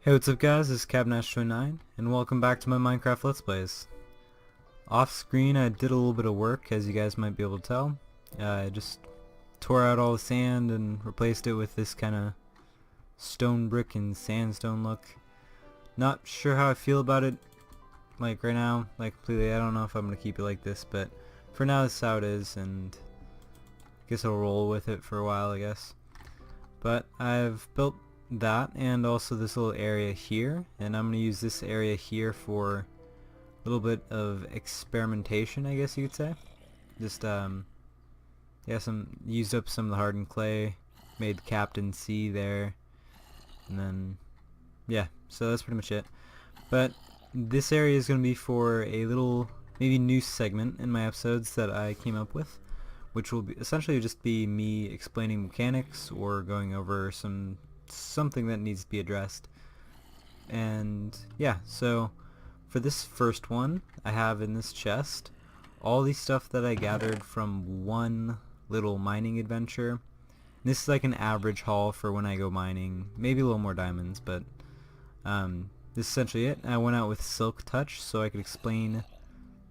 Hey, what's up guys, this is Cabnash29, and welcome back to my Minecraft Let's Plays. Off screen I did a little bit of work, as you guys might be able to tell. I just tore out all the sand and replaced it with this kind of stone brick and sandstone look. Not sure how I feel about it, like right now, like completely. I don't know if I'm going to keep it like this, but for now this is how it is, and I guess I'll roll with it for a while, I guess. But I've built that and also this little area here, and I'm going to use this area here for a little bit of experimentation, I guess you could say. Just yeah, used up some of the hardened clay, made the Captain C there, and then yeah, so that's pretty much it. But this area is going to be for a little maybe new segment in my episodes that I came up with, which will be essentially just be me explaining mechanics or going over something that needs to be addressed. And yeah, so for this first one, I have in this chest all these stuff that I gathered from one little mining adventure. This is like an average haul for when I go mining, maybe a little more diamonds, but this is essentially it. I went out with Silk Touch so I could explain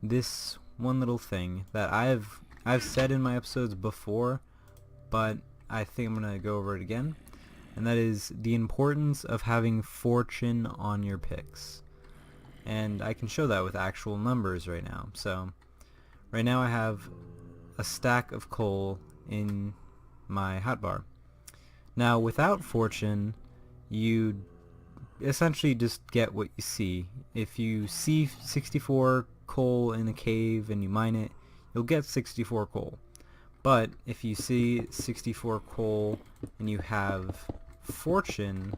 this one little thing that I've said in my episodes before, but I think I'm gonna go over it again. And that is the importance of having fortune on your picks. And I can show that with actual numbers right now. So right now I have a stack of coal in my hotbar. Now without fortune, you essentially just get what you see. If you see 64 coal in a cave and you mine it, you'll get 64 coal. But if you see 64 coal and you have fortune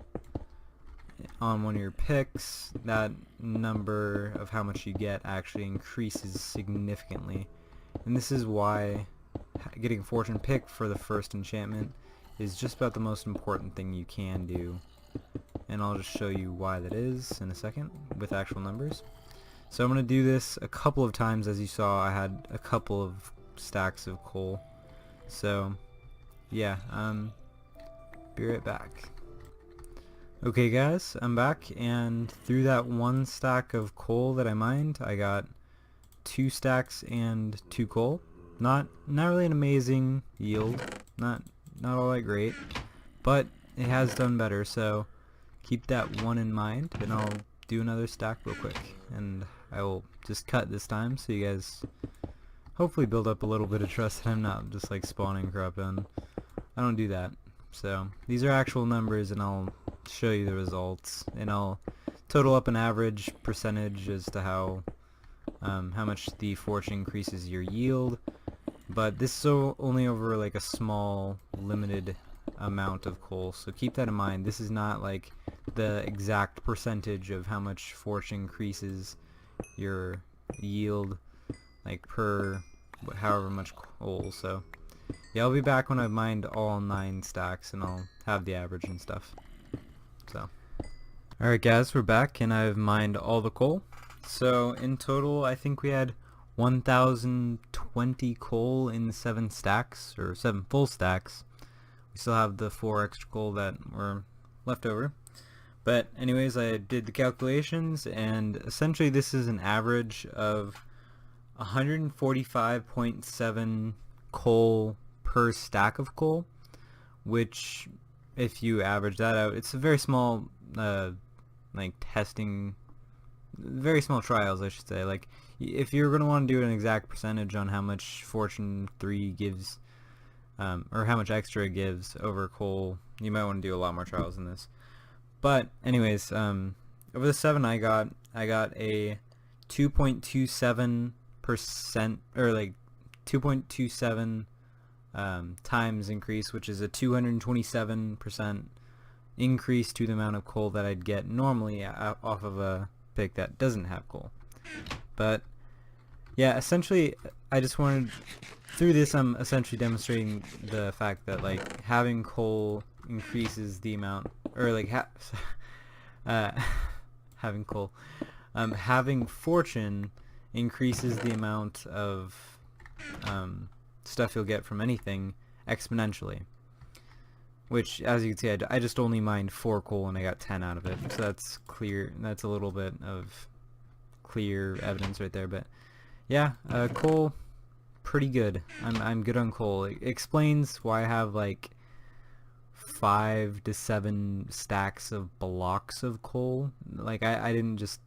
on one of your picks, that number of how much you get actually increases significantly. And this is why getting a fortune pick for the first enchantment is just about the most important thing you can do. And I'll just show you why that is in a second with actual numbers. So I'm going to do this a couple of times. As you saw, I had a couple of stacks of coal. So yeah, be right back. Okay guys, I'm back, and through that one stack of coal that I mined, I got 2 stacks and 2 coal. Not really an amazing yield, not all that great, but it has done better, so keep that one in mind, and I'll do another stack real quick, and I will just cut this time so you guys hopefully build up a little bit of trust that I'm not just like spawning crap in. I don't do that. So these are actual numbers, and I'll show you the results, and I'll total up an average percentage as to how much the fortune increases your yield. But this is only over like a small limited amount of coal, so keep that in mind. This is not like the exact percentage of how much fortune increases your yield, like per however much coal. So yeah, I'll be back when I've mined all 9 stacks, and I'll have the average and stuff. So alright guys, we're back, and I've mined all the coal. So in total I think we had 1020 coal in 7 stacks, or 7 full stacks. We still have the 4 extra coal that were left over. But anyways, I did the calculations, and essentially this is an average of 145.7 coal per stack of coal, which if you average that out, it's a very small like testing, very small trials I should say. Like if you're going to want to do an exact percentage on how much fortune 3 gives, or how much extra it gives over coal, you might want to do a lot more trials than this. But anyways, over the 7 I got a 2.27%, or like 2.27 times increase, which is a 227% increase to the amount of coal that I'd get normally off of a pick that doesn't have coal. But yeah, essentially I just wanted, through this I'm essentially demonstrating the fact that like having coal increases the amount, or like having coal, having fortune increases the amount of stuff you'll get from anything exponentially. which, as you can see, I just only mined 4 coal and I got 10 out of it, so that's clear. That's a little bit of clear evidence right there. But yeah, coal, pretty good. I'm good on coal. It explains why I have like 5 to 7 stacks of blocks of coal. Like I didn't just,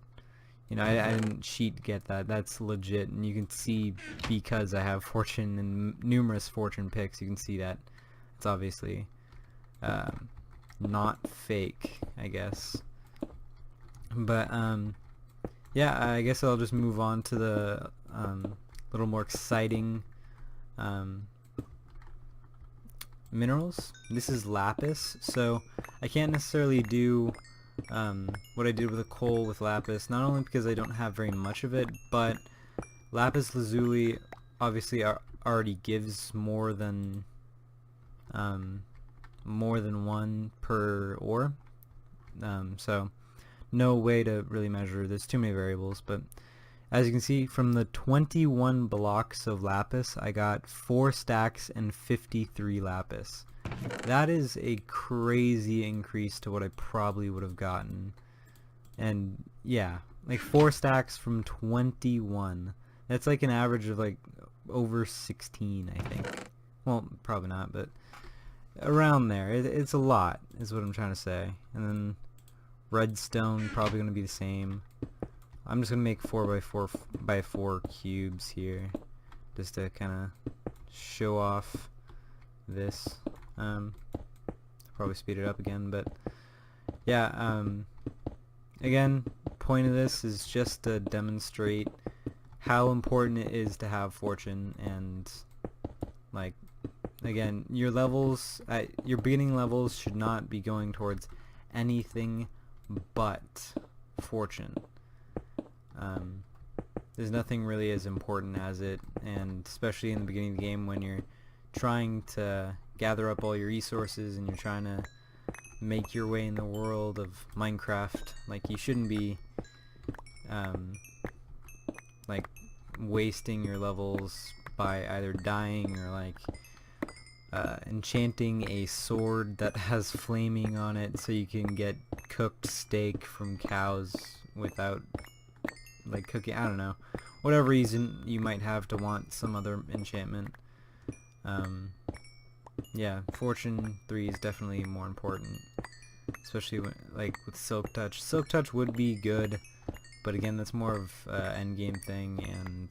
you know, I didn't cheat to get that. That's legit, and you can see because I have fortune and numerous fortune picks. You can see that it's obviously not fake, I guess. But yeah, I guess I'll just move on to the little more exciting minerals. This is lapis, so I can't necessarily do what I did with the coal with lapis, not only because I don't have very much of it, but lapis lazuli obviously already gives more than 1 per ore, so no way to really measure. There's too many variables, but as you can see, from the 21 blocks of lapis, I got 4 stacks and 53 lapis. That is a crazy increase to what I probably would have gotten. And yeah, like 4 stacks from 21. That's like an average of like over 16, I think. Well, probably not, but around there. It's a lot, is what I'm trying to say. And then redstone, probably going to be the same. I'm just going to make 4x4 cubes here, just to kind of show off this. Probably speed it up again, but yeah, again, point of this is just to demonstrate how important it is to have fortune, and like, again, your levels, your beginning levels should not be going towards anything but fortune. There's nothing really as important as it, and especially in the beginning of the game when you're trying to gather up all your resources and you're trying to make your way in the world of Minecraft. Like, you shouldn't be like wasting your levels by either dying or like enchanting a sword that has flaming on it so you can get cooked steak from cows without like cooking. I don't know, whatever reason you might have to want some other enchantment. Yeah, fortune 3 is definitely more important, especially when, like, with silk touch. Silk touch would be good, but again, that's more of end game thing, and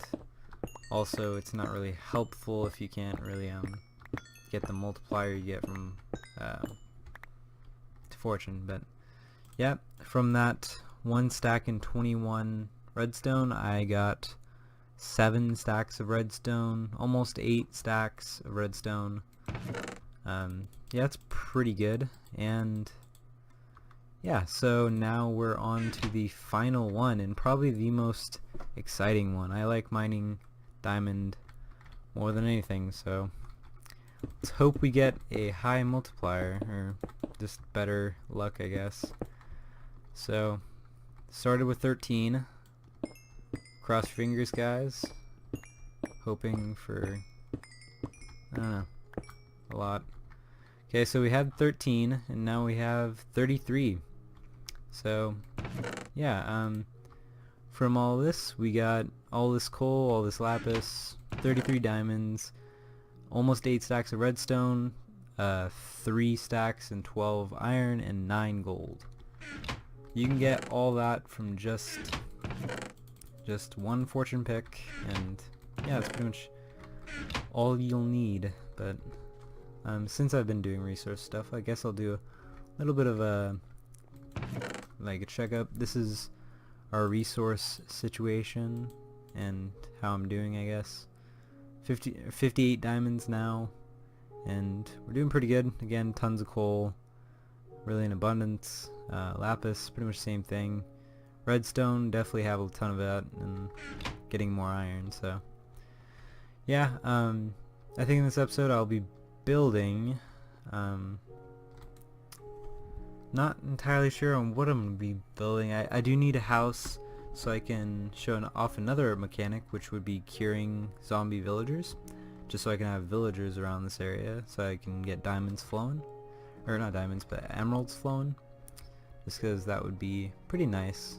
also it's not really helpful if you can't really get the multiplier you get from fortune. But yeah, from that 1 stack and 21 redstone, I got 7 stacks of redstone, almost 8 stacks of redstone. Yeah, it's pretty good. And yeah, so now we're on to the final one, and probably the most exciting one. I like mining diamond more than anything, so let's hope we get a high multiplier, or just better luck, I guess. So, started with 13. Cross your fingers, guys. Hoping for, I don't know, a lot. Okay, so we had 13, and now we have 33. So, yeah, from all this, we got all this coal, all this lapis, 33 diamonds, almost 8 stacks of redstone, 3 stacks and 12 iron, and 9 gold. You can get all that from just 1 fortune pick, and yeah, that's pretty much all you'll need. But since I've been doing resource stuff, I guess I'll do a little bit of a checkup. This is our resource situation and how I'm doing, I guess. 58 diamonds now, and we're doing pretty good. Again, tons of coal, really in abundance. Lapis, pretty much the same thing. Redstone, definitely have a ton of that, and getting more iron. So yeah, I think in this episode I'll be building, not entirely sure on what I'm going to be building. I do need a house so I can show off another mechanic, which would be curing zombie villagers, just so I can have villagers around this area so I can get diamonds flowing. or not diamonds, but emeralds flowing, just because that would be pretty nice.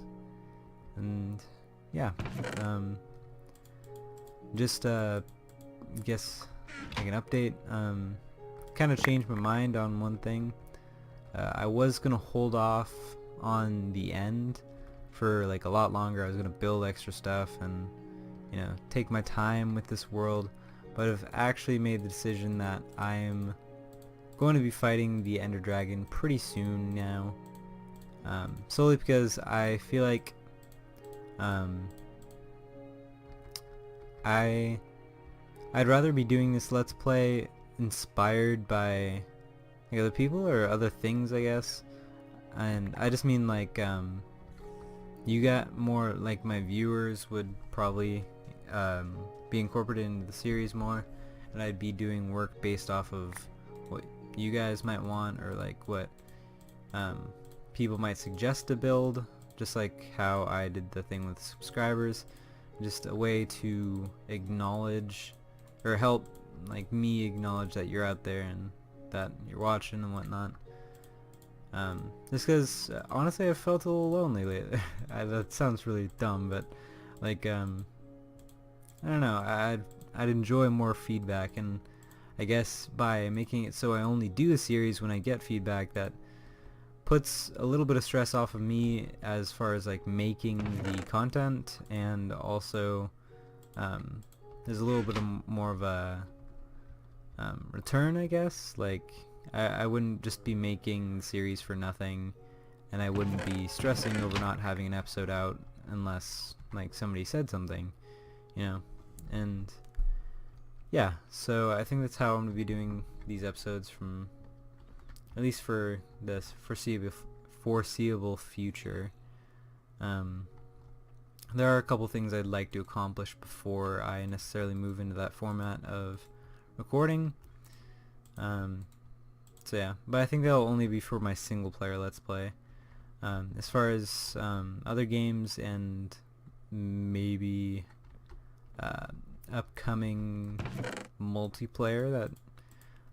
And yeah, just guess like an update. Kind of changed my mind on one thing. I was gonna hold off on the end for like a lot longer. I was gonna build extra stuff and, you know, take my time with this world, but I've actually made the decision that I'm going to be fighting the Ender Dragon pretty soon now, solely because I feel like I'd rather be doing this Let's Play inspired by like other people or other things, I guess. And I just mean like you got more, like my viewers would probably be incorporated into the series more, and I'd be doing work based off of what you guys might want, or like what people might suggest to build, just like how I did the thing with subscribers. Just a way to acknowledge or help like me acknowledge that you're out there and that you're watching and whatnot. Just because honestly I felt a little lonely lately. That sounds really dumb, but like I don't know, I'd enjoy more feedback, and I guess by making it so I only do a series when I get feedback, that puts a little bit of stress off of me as far as like making the content, and also there's a little bit more of a return, I guess. Like I wouldn't just be making the series for nothing, and I wouldn't be stressing over not having an episode out unless like somebody said something, you know. And yeah, so I think that's how I'm going to be doing these episodes, from at least for this foreseeable future. There are a couple things I'd like to accomplish before I necessarily move into that format of recording. So yeah, but I think that'll only be for my single player Let's Play. As far as other games and maybe upcoming multiplayer, that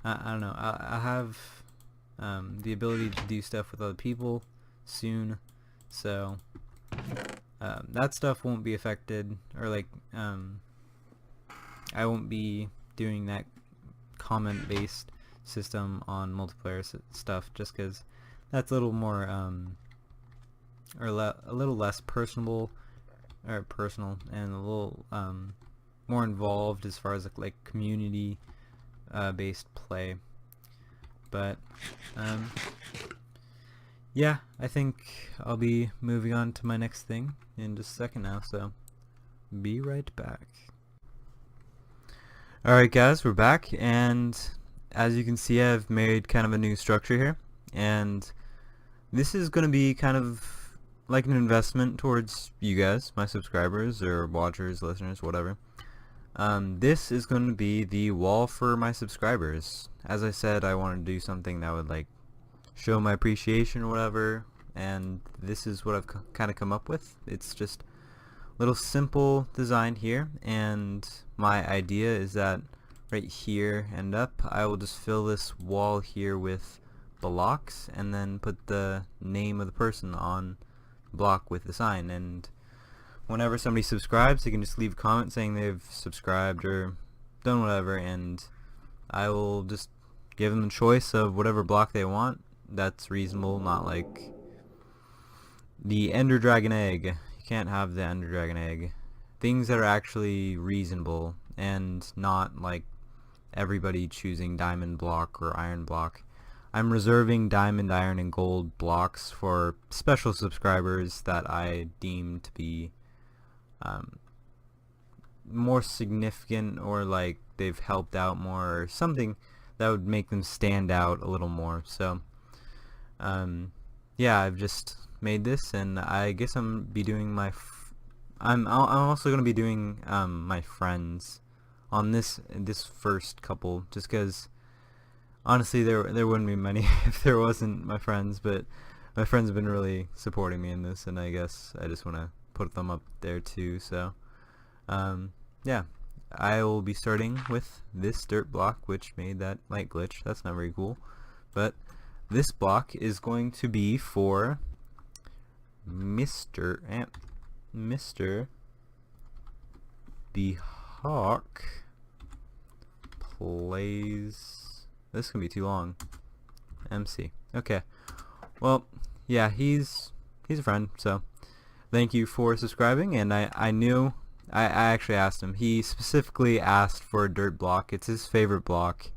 I don't know, I have the ability to do stuff with other people soon, so that stuff won't be affected, or like I won't be doing that comment based system on multiplayer stuff, just because that's a little more or a little less personal, and a little more involved as far as like community based play. But yeah, I think I'll be moving on to my next thing in just a second now, so be right back. Alright guys, we're back, and as you can see, I've made kind of a new structure here, and this is going to be kind of like an investment towards you guys, my subscribers or watchers, listeners, whatever. This is going to be the wall for my subscribers. As I said, I wanted to do something that would like show my appreciation or whatever, and this is what I've kind of come up with. It's just a little simple design here, and my idea is that right here and up, I will just fill this wall here with blocks, and then put the name of the person on block with the sign, and whenever somebody subscribes, they can just leave a comment saying they've subscribed or done whatever, and I will just give them the choice of whatever block they want. That's reasonable, not like the Ender Dragon egg. You can't have the Ender Dragon egg. Things that are actually reasonable, and not like everybody choosing diamond block or iron block. I'm reserving diamond, iron, and gold blocks for special subscribers that I deem to be more significant, or like they've helped out more, or something that would make them stand out a little more. So yeah, I've just made this, and I guess I'm be doing my I'm also gonna be doing my friends on this first couple, just because honestly there wouldn't be many if there wasn't my friends, but my friends have been really supporting me in this, and I guess I just want to put them up there too. So yeah, I will be starting with this dirt block, which made that light glitch. That's not very cool, but this block is going to be for Mr. Behawk plays. This can be too long. MC. Okay. Well, yeah, he's a friend, so thank you for subscribing. And I actually asked him. He specifically asked for a dirt block. It's his favorite block.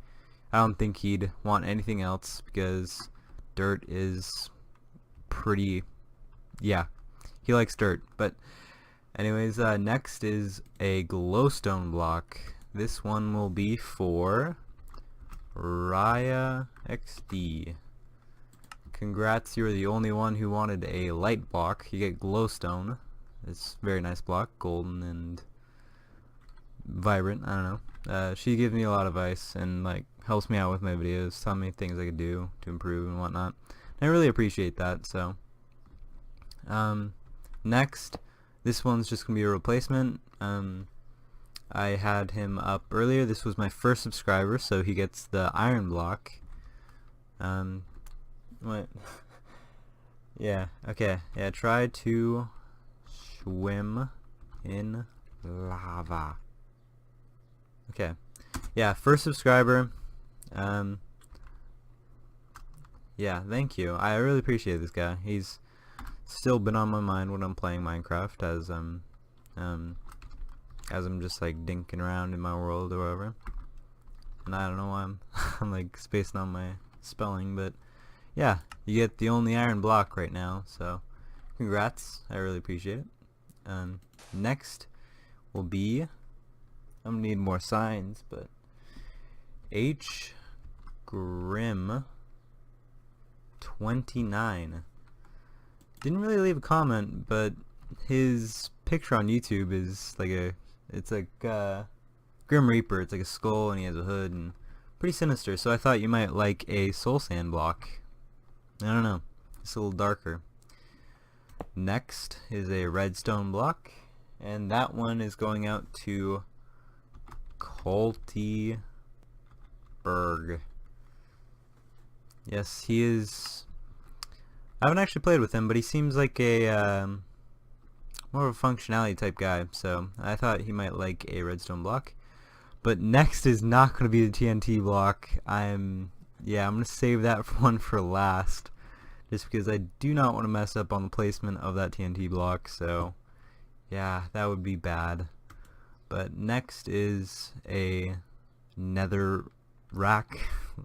I don't think he'd want anything else because dirt is pretty, yeah, he likes dirt. But anyways, next is a glowstone block. This one will be for Raya XD. Congrats, you were the only one who wanted a light block. You get glowstone. It's a very nice block, golden and vibrant. I don't know. She gives me a lot of advice and like helps me out with my videos, telling me things I could do to improve and whatnot. And I really appreciate that. So next, this one's just gonna be a replacement. I had him up earlier. This was my first subscriber, so he gets the iron block. What? Yeah, okay. Yeah, try to swim in lava. Okay. Yeah, first subscriber. Yeah, thank you. I really appreciate this guy. He's still been on my mind when I'm playing Minecraft as I'm just like dinking around in my world or whatever. And I don't know why I'm like spacing on my spelling, but yeah, you get the only iron block right now, so congrats. I really appreciate it. Next will be, I'm gonna need more signs, but H Grim 29 didn't really leave a comment, but his picture on YouTube is like it's like Grim Reaper. It's like a skull and he has a hood and pretty sinister, so I thought you might like a soul sand block. I don't know, it's a little darker. Next is a redstone block, and that one is going out to Colty Berg. Yes, he is. I haven't actually played with him, but he seems like a more of a functionality type guy, so I thought he might like a redstone block. But next is not going to be the TNT block. I'm going to save that one for last, just because I do not want to mess up on the placement of that TNT block, so yeah, that would be bad. But next is a nether rack.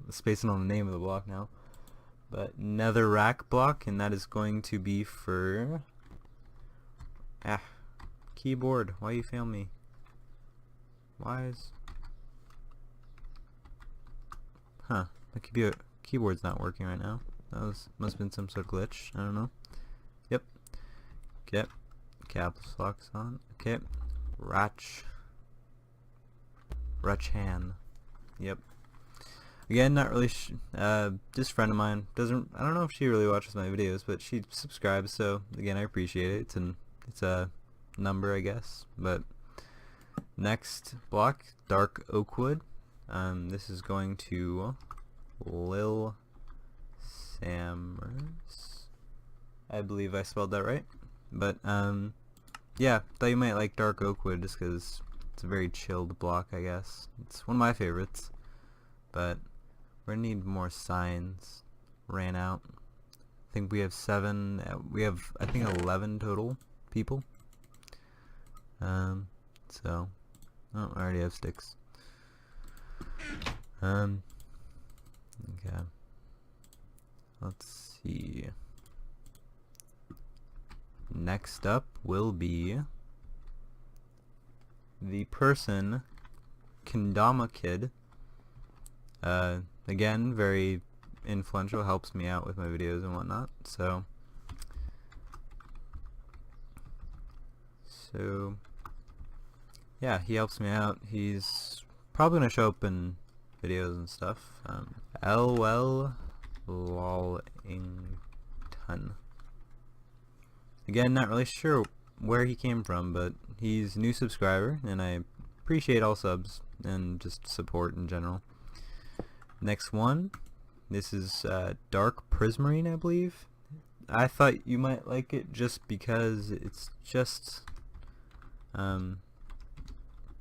Spacing on the name of the block now. But nether rack block, and that is going to be for keyboard. Why you fail me? Why is the keyboard's not working right now. Must have been some sort of glitch. I don't know. Yep. Get caps locks on. Okay. Ratchan. Yep. Again, not really just a friend of mine. I don't know if she really watches my videos, but she subscribes, so again, I appreciate it. It's a number, I guess. But next block, dark oakwood. This is going to Lil Sammers. I believe I spelled that right. But yeah, thought you might like dark oakwood just because it's a very chilled block, I guess. It's one of my favorites. But we're gonna need more signs. Ran out. I think we have 7. We have, I think, 11 total people. So, oh, I already have sticks. Okay. Let's see. Next up will be the person Kendama Kid. Again, very influential, helps me out with my videos and whatnot. So yeah, he helps me out. He's probably gonna show up in videos and stuff. LL Lawington. Again, not really sure where he came from, but he's a new subscriber, and I appreciate all subs and just support in general. Next one, This is Dark Prismarine, I believe. I thought you might like it just because it's just, I don't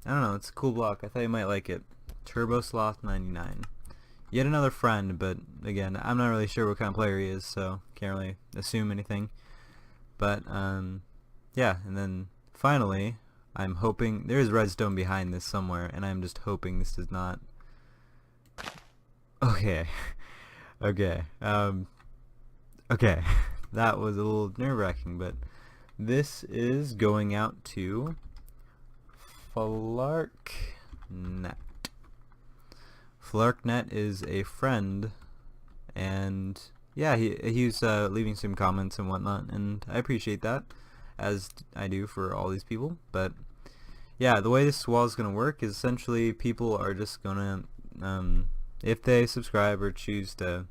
know, it's a cool block. I thought you might like it. Turbo Sloth 99. Yet another friend, but again, I'm not really sure what kind of player he is, so can't really assume anything. But, yeah, and then finally, I'm hoping, there is redstone behind this somewhere, and I'm just hoping this does not... Okay. Okay. Okay. That was a little nerve-wracking, but this is going out to Flarknet. Flarknet is a friend, and yeah, he's leaving some comments and whatnot, and I appreciate that, as I do for all these people. But yeah, the way this wall is going to work is essentially people are just going to, if they subscribe or choose to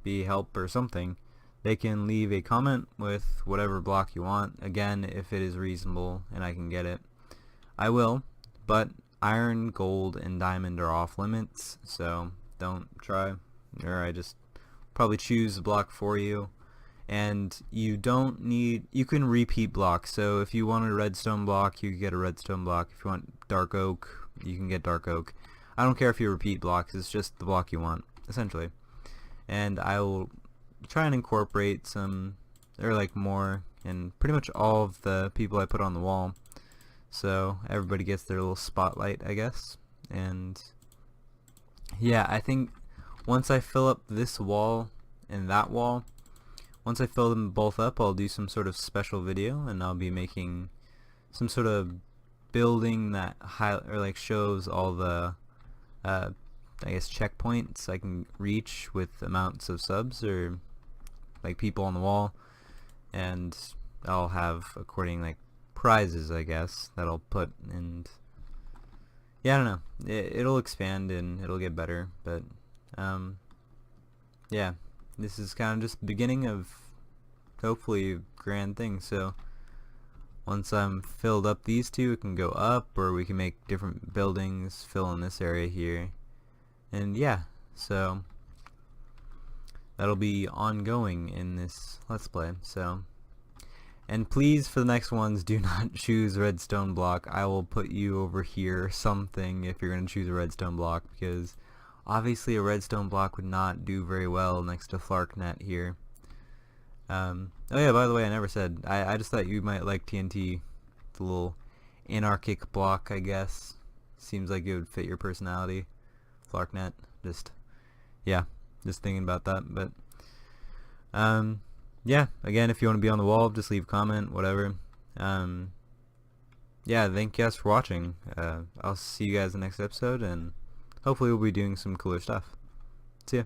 be help or something, they can leave a comment with whatever block you want. Again, if it is reasonable and I can get it, I will. But iron, gold, and diamond are off limits, so don't try, or I just probably choose the block for you. And you don't need, you can repeat blocks, so if you want a redstone block, you can get a redstone block. If you want dark oak, you can get dark oak. I don't care if you repeat blocks, it's just the block you want, essentially. And I will try and incorporate some, or like more, and pretty much all of the people I put on the wall, so everybody gets their little spotlight, I guess. And yeah, I think once I fill up this wall and that wall, once I fill them both up, I'll do some sort of special video, and I'll be making some sort of building that shows all the I guess checkpoints I can reach with amounts of subs or like people on the wall, and I'll have according like prizes, I guess, that I'll put. And yeah, I don't know, it'll expand and it'll get better, but yeah, this is kind of just the beginning of hopefully grand things. So once I'm filled up these two, it can go up, or we can make different buildings, fill in this area here. And yeah, so that'll be ongoing in this Let's Play. So, and please, for the next ones, do not choose redstone block. I will put you over here or something if you're going to choose a redstone block, because obviously a redstone block would not do very well next to Flarknet here. Oh yeah, by the way, I never said, I just thought you might like TNT, the little anarchic block, I guess. Seems like it would fit your personality. Flarknet, yeah, just thinking about that. But yeah, again, if you want to be on the wall, just leave a comment, whatever. Yeah, thank you guys for watching. I'll see you guys in the next episode, and hopefully we'll be doing some cooler stuff. See ya.